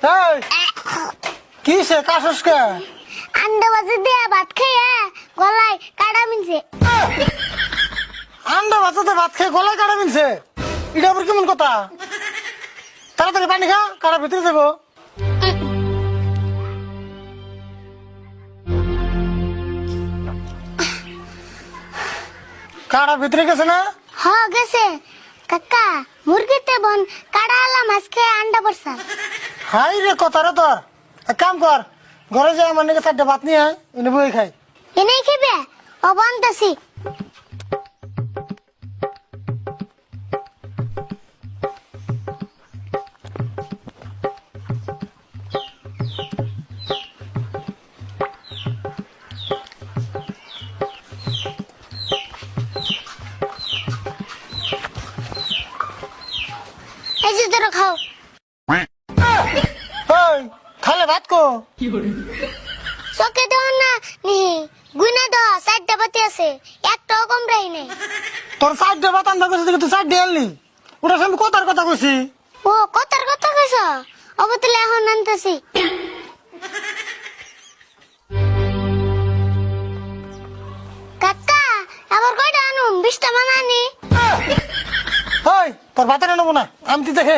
এই কি সে কাশস কে? আন্ডা বাজে দিয়া ভাত খাইয়া গলায় কাটা মিনছে। আন্ডা ভাততে ভাত খেয়ে গলায় কাটা মিলছে, এটা আবার কেমন কথা? তাড়াতাড়ি পানি খা, কাটা ভিতরে যাবো। কাটা ভিতরে গেছে না? হ গেছে কাকা, মুরগিতে বন কাটা আলা মাছ খেয়ে আন্ডা পড়ছা। হাই রে কথা রে তোর। এক কাম কর, ঘরে যাই আমার নাকি 4টা ভাত নিয়ে আয়, এনে বই খাই। এনেই খেবে ও বনতাছি। এই যে তোরা খাও। ওই খালে ভাত কো? চোখে দেওয়া না নি গুনা দেওয়া 4টা বাতি আছে, একটাও কম রাই নেই। তোর 4টা ভাত আনতে গেছে তুই 4টা আনলি, ওটা আমি কথার কথা কইছি। ও কথার কথা কইছ, অবতলে এখন আনতেছি। কাকা আবার কয়টা আনুম? 20টা মানানি। ওই তোর ভাত এনে নেবো না, আমি তুই দেখে